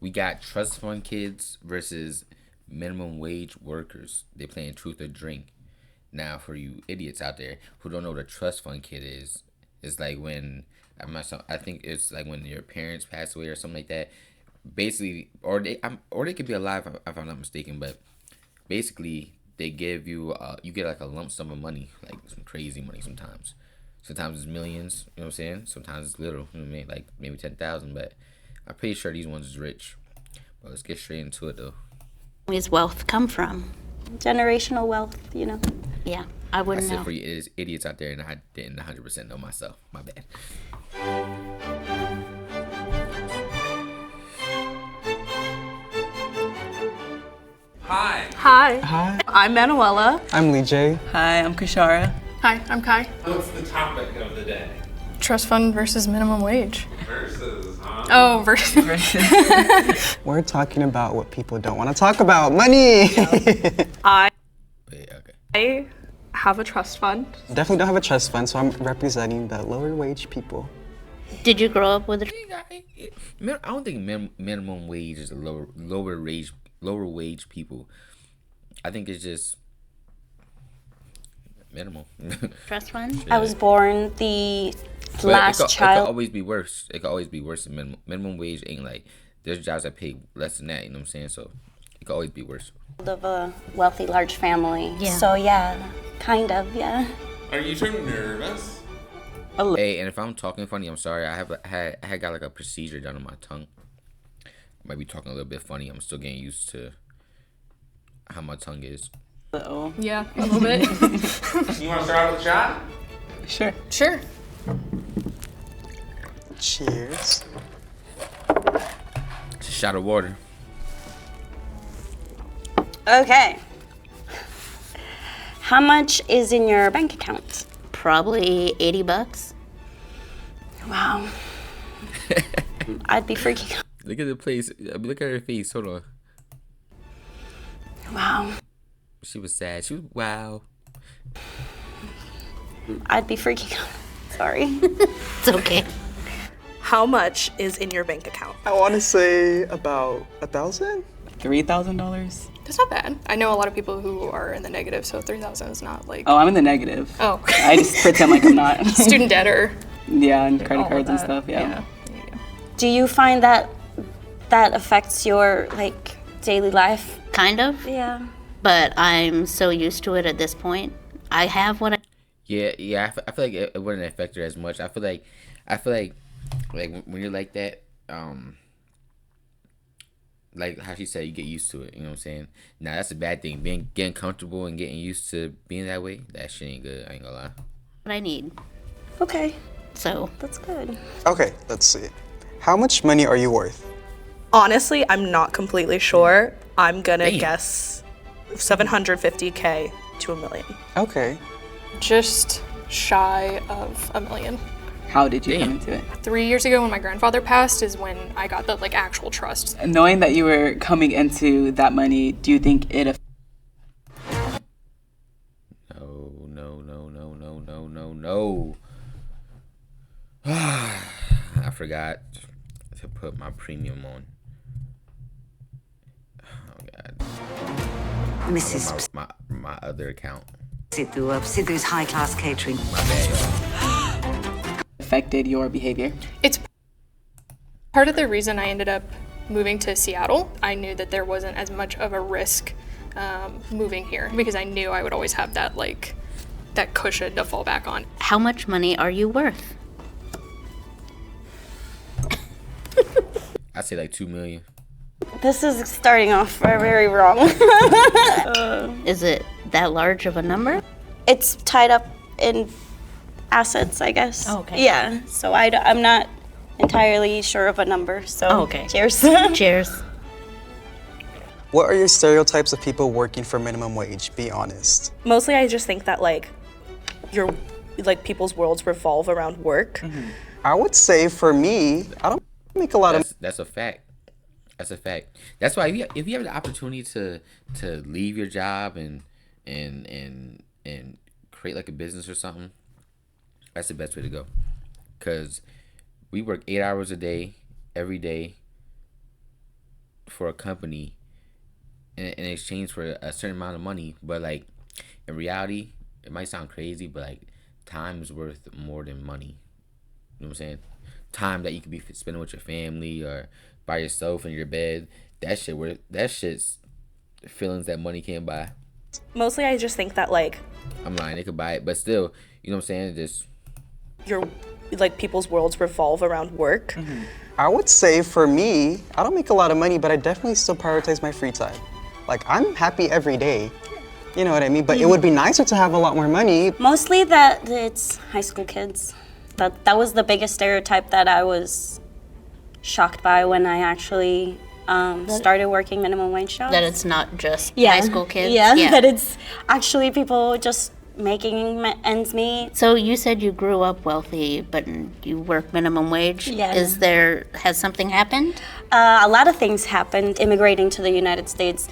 we got trust fund kids versus minimum wage workers. They playing truth or drink. Now, for you idiots out there who don't know what a trust fund kid is, it's like when I think it's like when your parents pass away or something like that. Basically, or they could be alive if I'm not mistaken, but basically they give you you get like a lump sum of money, like some crazy money sometimes. Sometimes it's millions, you know what I'm saying? Sometimes it's little, you know what I mean? Like maybe 10,000, but I'm pretty sure these ones is rich. But let's get straight into it though. Where's wealth come from? Generational wealth, Yeah, I I wouldn't said know. for you idiots out there, and I didn't 100% know myself. My bad. Hi. Hi, Hi, I'm Manuela. I'm Lee J. Hi, I'm Kashara. Hi, I'm Kai. What's the topic of the day? Trust fund versus minimum wage. Versus, huh? Oh, versus. We're talking about what people don't want to talk about, money. I Yeah, okay. have a trust fund. Definitely don't have a trust fund, so I'm representing the lower wage people. Did you grow up with a I don't think minimum wage is a lower wage people. I think it's just minimal. trust fund? I was born the But last it could child. always be worse. It could always be worse than minimum wage. Ain't like there's jobs that pay less than that. You know what I'm saying? So it could always be worse. Of a wealthy, large family. Yeah. So yeah, kind of, yeah. Are you too nervous? Hey, and if I'm talking funny, I'm sorry. I had got like a procedure done on my tongue. I might be talking a little bit funny. I'm still getting used to how my tongue is. Uh-oh. Yeah, a little bit. You want to start out with a shot? Sure. Sure. Cheers. It's a shot of water. Okay. How much is in your bank account? Probably $80. Wow. I'd be freaking out. Look at the place. Look at her face. Hold on. Wow. She was sad. She was wow. I'd be freaking out. Sorry. It's okay. How much is in your bank account? I want to say about 1,000. $3,000? That's not bad. I know a lot of people who are in the negative, so 3,000 is not like Oh, I'm in the negative. Oh. I just pretend like I'm not. student debt or Yeah, and credit all of cards and that. stuff, yeah. Do you find that affects your daily life? Kind of, Yeah. but I'm so used to it at this point. I have what I Yeah. I feel like it wouldn't affect her as much. I feel like when you're like that, like how she said, you get used to it. You know what I'm saying? Now that's a bad thing. Getting comfortable and getting used to being that way. That shit ain't good. I ain't gonna lie. what I need. Okay. So That's good. Okay, let's see. How much money are you worth? Honestly, I'm not completely sure. I'm gonna Damn. guess 750K to $1 million. Okay. Just shy of $1 million. How did you Damn. come into it? 3 years ago when my grandfather passed is when I got the actual trust. And knowing that you were coming into that money, do you think it No. I forgot to put my premium on. Oh God. Mrs. My other account. Sidhu's high-class catering. My bad, y'all. affected your behavior? It's part of the reason I ended up moving to Seattle. I knew that there wasn't as much of a risk moving here because I knew I would always have that that cushion to fall back on. how much money are you worth? I'd say like 2 million. This is starting off very wrong. Is it that large of a number? It's tied up in assets, I guess. Oh, okay. Yeah. So I'm not entirely sure of a number. So Oh, okay. Cheers. Cheers. What are your stereotypes of people working for minimum wage? Be honest. Mostly I just think that people's worlds revolve around work. I would say for me, I don't make a lot of. That's a fact. That's a fact. That's why if you have the opportunity to leave your job and create like a business or something, that's the best way to go. Cause we work 8 hours a day, every day, for a company in exchange for a certain amount of money, but like in reality, it might sound crazy, but like time is worth more than money. You know what I'm saying? Time that you could be spending with your family or by yourself in your bed. That shit's feelings that money can't buy. Mostly I just think that like I'm lying, they could buy it, but still, you know what I'm saying? Just your like people's worlds revolve around work. I would say for me, I don't make a lot of money, but I definitely still prioritize my free time. Like, I'm happy every day. You know what I mean? But it would be nicer to have a lot more money. Mostly that it's high school kids. That was the biggest stereotype that I was shocked by when I actually started working minimum wage jobs. That it's not just high school kids. Yeah, that it's actually people just making ends meet. So you said you grew up wealthy, but you work minimum wage. Yeah. Has something happened? A lot of things happened. Immigrating to the United States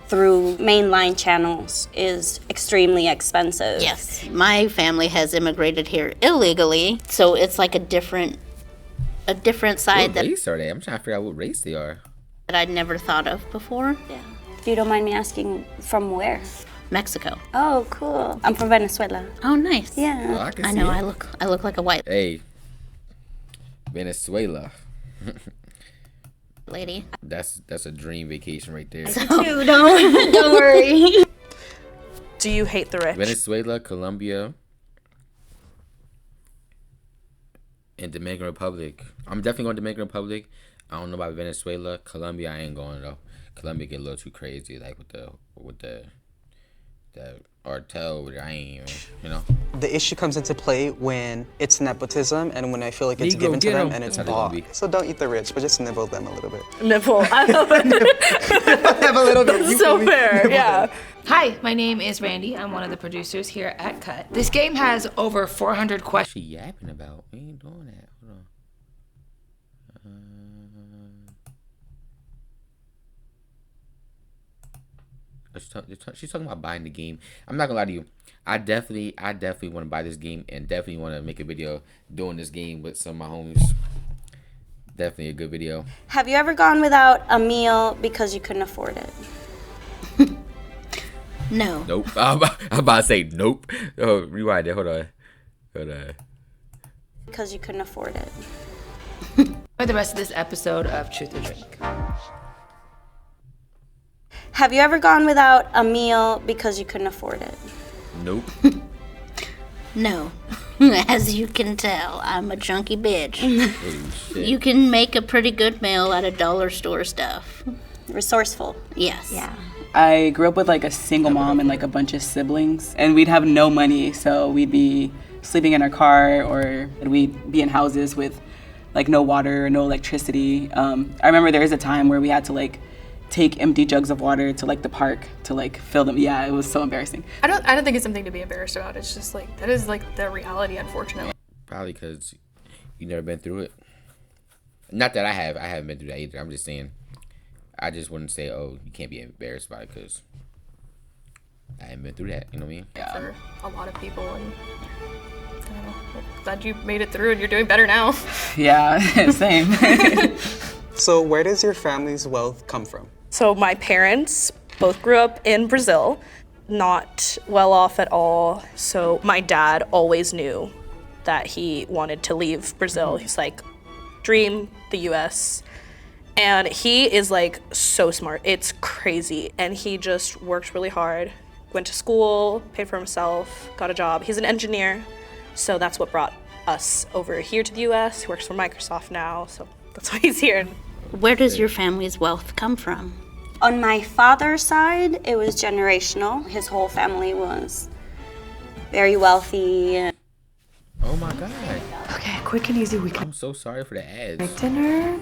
through mainline channels is extremely expensive. Yes. My family has immigrated here illegally, so it's like a different side what race are they? I'm trying to figure out what race they are. that I'd never thought of before. Yeah. If you don't mind me asking, from where? Mexico. Oh, cool. I'm from Venezuela. Oh, nice. Yeah. Oh, I can I see know. it. I look like a white Hey, Venezuela. lady. That's a dream vacation right there. Dude, don't worry. Do you hate the rich? Venezuela, Colombia, and Dominican Republic. I'm definitely going to Dominican Republic. I don't know about Venezuela. Colombia, I ain't going though. Colombia get a little too crazy, like with the cartel. I ain't even, you know. The issue comes into play when it's nepotism and when I feel like it's Negro, given to get them 'em. and it's That's how they gonna bought. be. So don't eat the rich, but just nibble them a little bit. Nipple. I love it. Have a little bit. You So feel me? fair, yeah. Hi, my name is Randy. I'm one of the producers here at Cut. This game has over 400 What questions. she yapping about? We ain't doing that. Hold on. She's talking about buying the game. I'm not gonna lie to you. I definitely want to buy this game and definitely want to make a video doing this game with some of my homies. Definitely a good video. Have you ever gone without a meal because you couldn't afford it? No. Nope. I'm about to say nope. Oh, rewind it. Hold on. Because you couldn't afford it. For the rest of this episode of Truth or Drink. Have you ever gone without a meal because you couldn't afford it? Nope. No. As you can tell, I'm a chunky bitch. Holy shit. You can make a pretty good meal out of dollar store stuff. Resourceful. Yes. Yeah. I grew up with like a single mom and like a bunch of siblings, and we'd have no money, so we'd be sleeping in our car or we'd be in houses with like no water, no electricity. I remember there was a time where we had to like take empty jugs of water to like the park to like fill them. Yeah, it was so embarrassing. I don't think it's something to be embarrassed about. It's just like that is like the reality, unfortunately. Probably because you never been through it. Not that I have. I haven't been through that either. I'm just saying. I just wouldn't say, oh, you can't be embarrassed about it because I haven't been through that. You know what I mean? For a lot of people, and I don't know. I'm glad you made it through and you're doing better now. Yeah, same. So where does your family's wealth come from? So my parents both grew up in Brazil, not well off at all. So my dad always knew that he wanted to leave Brazil. He's like, dream the US. And he is like so smart. It's crazy. And he just worked really hard, went to school, paid for himself, got a job. He's an engineer. So that's what brought us over here to the US. He works for Microsoft now. So that's why he's here. Where does your family's wealth come from? On my father's side, it was generational. His whole family was very wealthy. Oh my God. Okay, quick and easy weekend. I'm so sorry for the ads. Dinner.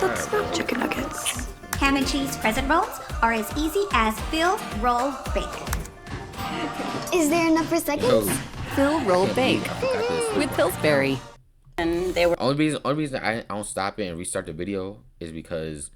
Let's not chicken nuggets. Ham and cheese crescent rolls are as easy as fill, roll, bake. Is there enough for seconds? Yo, Fill, roll, bake I got this. with Pillsbury. And they were Only reason I don't stop it and restart the video is because,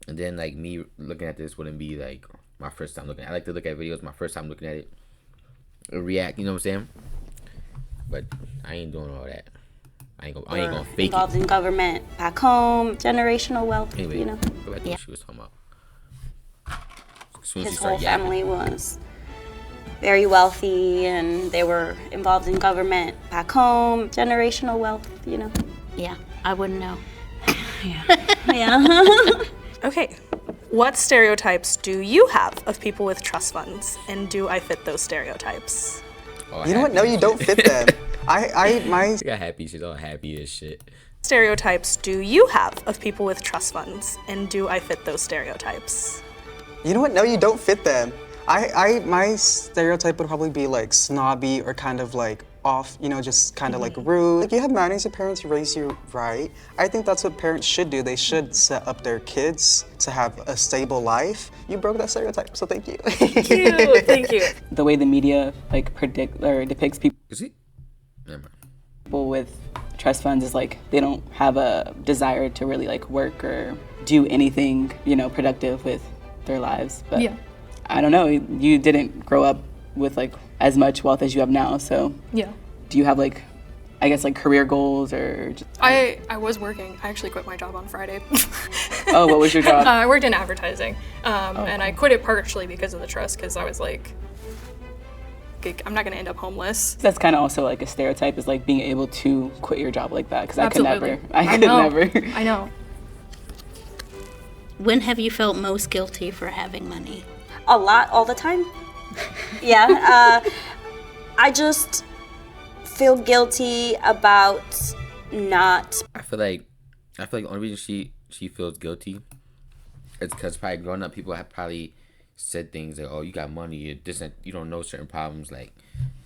and then like me looking at this wouldn't be like my first time looking. I like to look at videos my first time looking at it, react. You know what I'm saying? But I ain't doing all that. I ain't gonna fake involved it. in government back home, generational wealth, Anyway, you know. go back to what she was talking about. As soon as His you start whole yapping. family was very wealthy and they were involved in government back home, generational wealth, you know. Yeah, I wouldn't know. Yeah. Okay. What stereotypes do you have of people with trust funds, and do I fit those stereotypes? All You know what? No, happy you and don't shit. fit them. My She got happy. She's all happy as shit. Stereotypes do you have of people with trust funds, and do I fit those stereotypes? You know what? No, you don't fit them. My stereotype would probably be like snobby or kind of like off, you know, just kind of like rude. Like you have manners, your parents raise you right. I think that's what parents should do. They should set up their kids to have a stable life. You broke that stereotype, so thank you. Cute, thank you. The way the media like predict or depicts people Is he? Never mind. with trust funds is like they don't have a desire to really like work or do anything, you know, productive with their lives. But Yeah. I don't know, you didn't grow up with like as much wealth as you have now, so Yeah. do you have like, I guess like career goals or just, I was working. I actually quit my job on Friday. oh, what was your job? I worked in advertising, and I quit it partially because of the trust, because I was like, "Okay, I'm not gonna end up homeless. That's kind of also like a stereotype is like being able to quit your job like that because I could Absolutely. never. I could know. never. I know. When have you felt most guilty for having money? A lot, all the time. Yeah. I just feel guilty about not. I feel like the only reason she feels guilty is because probably growing up, people have probably said things like, "Oh, you got money, you don't know certain problems," like,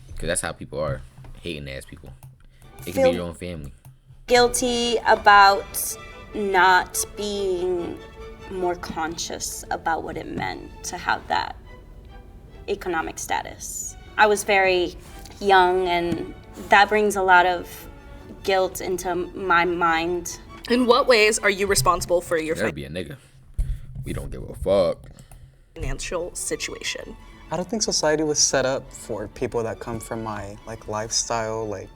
because that's how people are, hating ass people. It can be your own family. Guilty about not being more conscious about what it meant to have that economic status. I was very young, and that brings a lot of guilt into my mind. In what ways are you responsible for your Better be a nigga. We don't give a fuck. financial situation? I don't think society was set up for people that come from my like lifestyle, like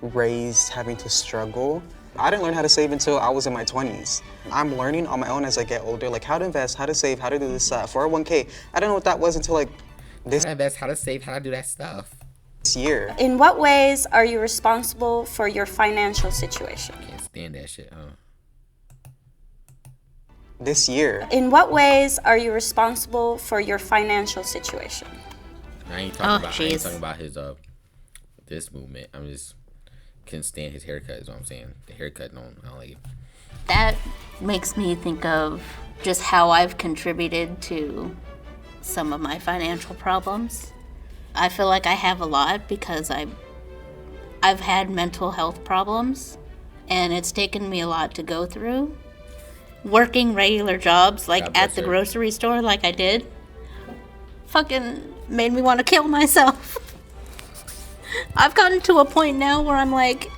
raised having to struggle. I didn't learn how to save until I was in my 20s. I'm learning on my own as I get older, like how to invest, how to save, how to do this, 401k. I don't know what that was until like this How to invest, how to save, how to do that stuff. year. In what ways are you responsible for your financial situation? Can't stand that shit, huh? This year. In what ways are you responsible for your financial situation? I ain't talking jeez. about his this movement. I'm just couldn't stand his haircut. Is what I'm saying. The haircut, I don't like it. That makes me think of just how I've contributed to some of my financial problems. I feel like I have a lot because I've had mental health problems, and it's taken me a lot to go through. Working regular jobs, like God bless at the her. grocery store, like I did, fucking made me want to kill myself. I've gotten to a point now where I'm like,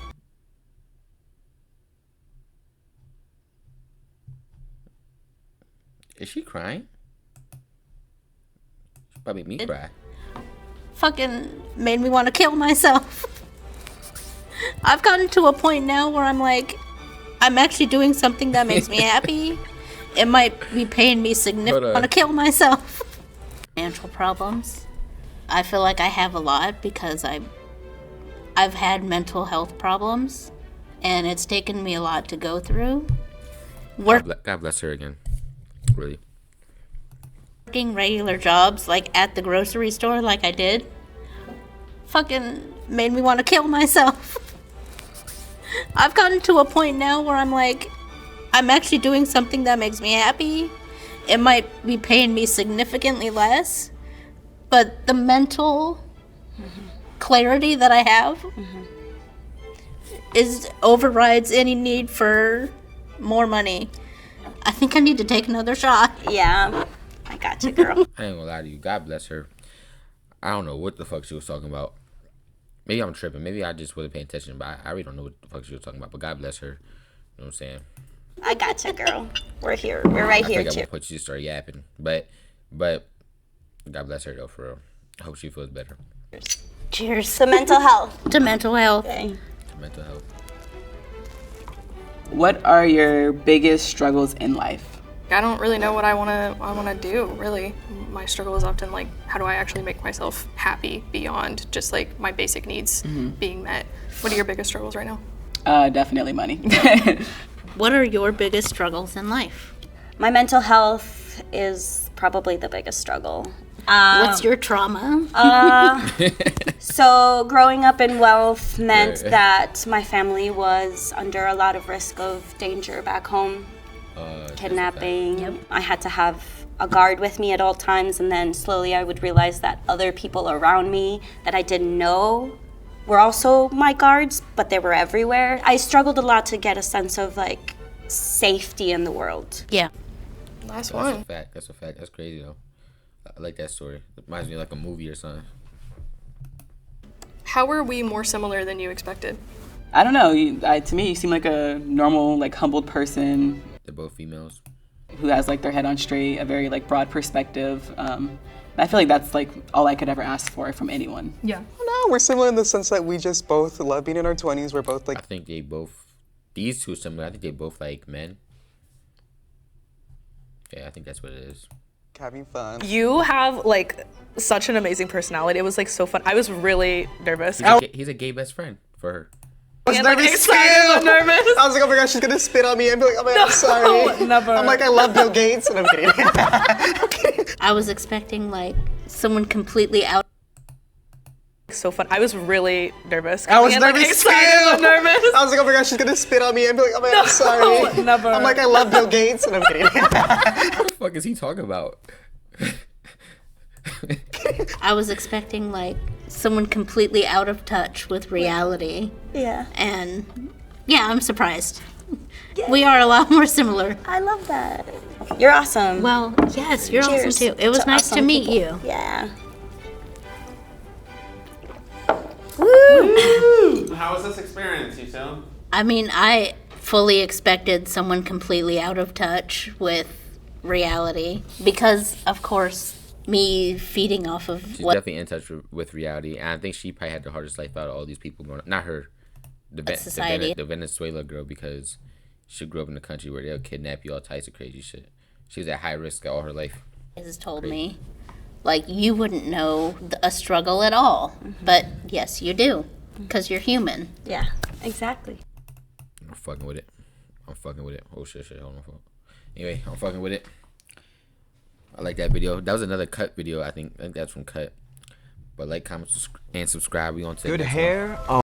Is she crying? She probably make me cry. fucking made me want to kill myself. I've gotten to a point now where I'm like, I'm actually doing something that makes me happy. It might be paying me significantly. I want to kill myself. Financial problems. I feel like I have a lot because I've had mental health problems, and it's taken me a lot to go through. God bless her again. Really. Working regular jobs, like at the grocery store, like I did, fucking made me want to kill myself. I've gotten to a point now where I'm like, I'm actually doing something that makes me happy. It might be paying me significantly less, but the mental clarity that I have overrides any need for more money. I think I need to take another shot. Yeah, I got you, girl. I ain't gonna lie to you. God bless her. I don't know what the fuck she was talking about. Maybe I'm tripping. Maybe I just wasn't paying attention, but I really don't know what the fuck she was talking about. But God bless her. You know what I'm saying? I got you, girl. We're here. We're right here, I think too. I'm gonna put you to start yapping. But God bless her though, for real. I hope she feels better. Cheers. To mental health. To mental health. Okay. Mental health. What are your biggest struggles in life? I don't really know what I wanna do, really. My struggle is often like, how do I actually make myself happy beyond just like my basic needs being met? What are your biggest struggles right now? Definitely money. What are your biggest struggles in life? My mental health is probably the biggest struggle. What's your trauma? So growing up in wealth meant that my family was under a lot of risk of danger back home. Kidnapping. Yep. I had to have a guard with me at all times, and then slowly I would realize that other people around me that I didn't know were also my guards, but they were everywhere. I struggled a lot to get a sense of like safety in the world. Yeah. Last That's one. a fact. That's a fact. That's crazy though. I like that story. It reminds me of like a movie or something. How are we more similar than you expected? I don't know. To me, you seem like a normal, like humbled person They're both females. who has like their head on straight, a very like broad perspective. I feel like that's like all I could ever ask for from anyone. Yeah. No, we're similar in the sense that we just both love being in our 20s. We're both I like, think they both. These two are similar. I think they both like men. Yeah, I think that's what it is. having fun. You have like such an amazing personality. It was like so fun. I was really nervous. He's a gay best friend for her. I was And, like, nervous excited too. but nervous. I was like, oh my gosh, she's gonna spit on me and be like, oh my god, I'm sorry. Never. I'm like, I love Bill Gates, and I'm kidding. I'm kidding. I was expecting like someone completely out. So fun. I was really nervous. I was And, like, nervous excited but too. nervous. I was like, oh my gosh, she's gonna spit on me and be like, oh my god, I'm sorry. Never. I'm like, I love Bill Gates, and I'm kidding. What the fuck is he talking about? I was expecting like someone completely out of touch with reality. Yeah. And yeah, I'm surprised. We are a lot more similar. I love that. You're awesome. Well, yes, you're awesome Cheers too. It was to nice to awesome meet people. you. Yeah. How was this experience, you two? I mean, I fully expected someone completely out of touch with reality because, of course, me feeding off of She's what definitely in touch with reality, and I think she probably had the hardest life out of all these people growing up. Not her, society. the Venezuela girl, because she grew up in a country where they'll kidnap you, all types of crazy shit. She was at high risk all her life. has told me. Like, you wouldn't know a struggle at all. But yes, you do, because you're human. Yeah. Exactly. I'm fucking with it. Oh shit, hold on. Anyway, I'm fucking with it. I like that video. That was another Cut video, I think. That's from Cut. But like, comment, and subscribe. We on to the Good next hair. one.